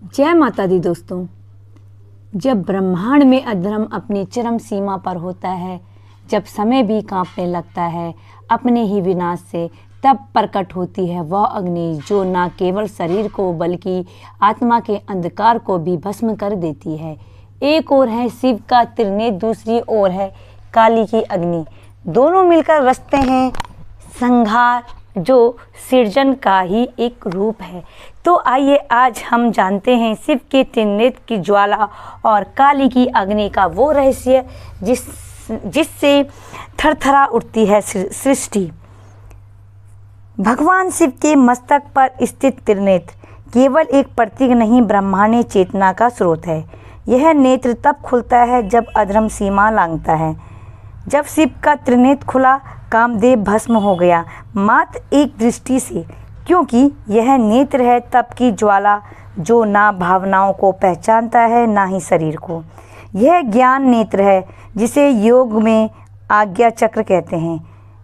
जय माता दी दोस्तों। जब ब्रह्मांड में अधर्म अपनी चरम सीमा पर होता है, जब समय भी कांपने लगता है अपने ही विनाश से, तब प्रकट होती है वह अग्नि जो न केवल शरीर को बल्कि आत्मा के अंधकार को भी भस्म कर देती है। एक ओर है शिव का त्रिनेत्र, दूसरी ओर है काली की अग्नि। दोनों मिलकर रचते हैं संहार, जो सृजन का ही एक रूप है। तो आइए आज हम जानते हैं शिव के त्रिनेत्र की ज्वाला और काली की अग्नि का वो रहस्य जिससे थरथरा उठती है सृष्टि। भगवान शिव के मस्तक पर स्थित त्रिनेत्र केवल एक प्रतीक नहीं, ब्रह्मांडीय चेतना का स्रोत है। यह नेत्र तब खुलता है जब अधर्म सीमा लांघता है। जब शिव का त्रिनेत्र खुला, कामदेव भस्म हो गया, मात्र एक दृष्टि से, क्योंकि यह नेत्र है तप की ज्वाला जो ना भावनाओं को पहचानता है ना ही शरीर को। यह ज्ञान नेत्र है जिसे योग में आज्ञा चक्र कहते हैं।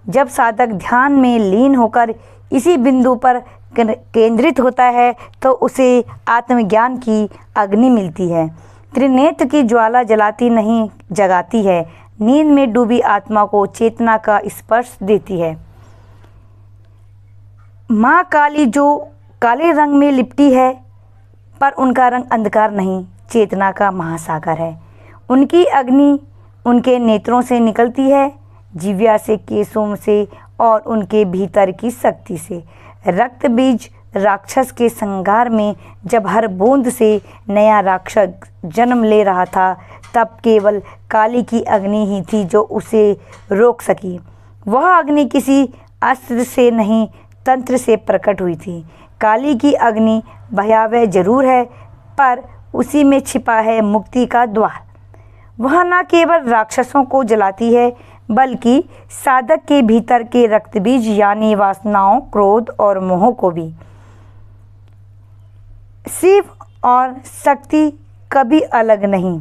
जब साधक ध्यान में लीन होकर इसी बिंदु पर केंद्रित होता है तो उसे आत्मज्ञान की अग्नि मिलती है। त्रिनेत्र की ज्वाला जलाती नहीं, जगाती है। नींद में डूबी आत्मा को चेतना का स्पर्श देती है। माँ काली जो काले रंग में लिपटी है, पर उनका रंग अंधकार नहीं, चेतना का महासागर है। उनकी अग्नि उनके नेत्रों से निकलती है, जिह्वा से, केशों से और उनके भीतर की शक्ति से। रक्त बीज राक्षस के संहार में जब हर बूंद से नया राक्षस जन्म ले रहा था, तब केवल काली की अग्नि ही थी जो उसे रोक सकी। वह अग्नि किसी अस्त्र से नहीं, तंत्र से प्रकट हुई थी। काली की अग्नि भयावह जरूर है, पर उसी में छिपा है मुक्ति का द्वार। वह न केवल राक्षसों को जलाती है, बल्कि साधक के भीतर के रक्त बीज यानी वासनाओं, क्रोध और मोह को भी। शिव और शक्ति कभी अलग नहीं।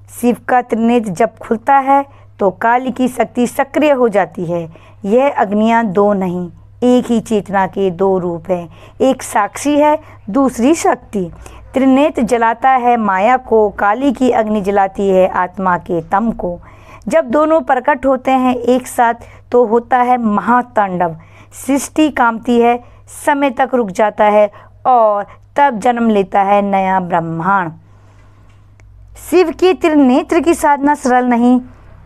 शिव का त्रिनेत्र जब खुलता है तो काली की शक्ति सक्रिय हो जाती है। यह अग्नियां दो नहीं, एक ही चेतना के दो रूप हैं। एक साक्षी है, दूसरी शक्ति। त्रिनेत्र जलाता है माया को, काली की अग्नि जलाती है आत्मा के तम को। जब दोनों प्रकट होते हैं एक साथ तो होता है महातांडव। सृष्टि कांपती है, समय तक रुक जाता है और तब जन्म लेता है नया ब्रह्मांड। शिव की त्रिनेत्र की साधना सरल नहीं,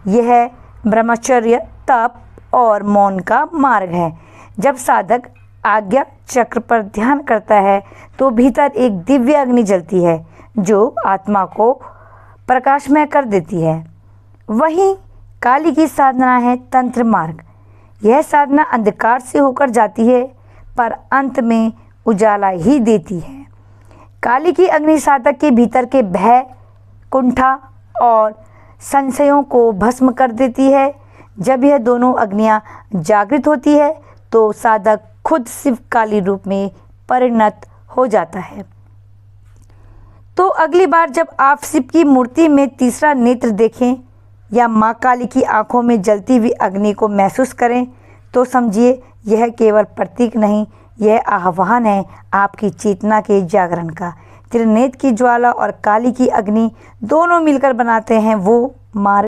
यह ब्रह्मचर्य, तप और मौन का मार्ग है। जब साधक आज्ञा चक्र पर ध्यान करता है तो भीतर एक दिव्य अग्नि जलती है जो आत्मा को प्रकाशमय कर देती है। वहीं काली की साधना है तंत्र मार्ग। यह साधना अंधकार से होकर जाती है, पर अंत में उजाला ही देती है। काली की अग्नि साधक के भीतर के भय, कुंठा और संशयों को भस्म कर देती है। जब यह दोनों अग्नियां जागृत होती है तो साधक खुद शिव काली रूप में परिणत हो जाता है। तो अगली बार जब आप शिव की मूर्ति में तीसरा नेत्र देखें या माँ काली की आंखों में जलती हुई अग्नि को महसूस करें तो समझिए यह केवल प्रतीक नहीं, यह आह्वान है आपकी चेतना के जागरण का। त्रिनेत्र की ज्वाला और काली की अग्नि दोनों मिलकर बनाते हैं वो मार्ग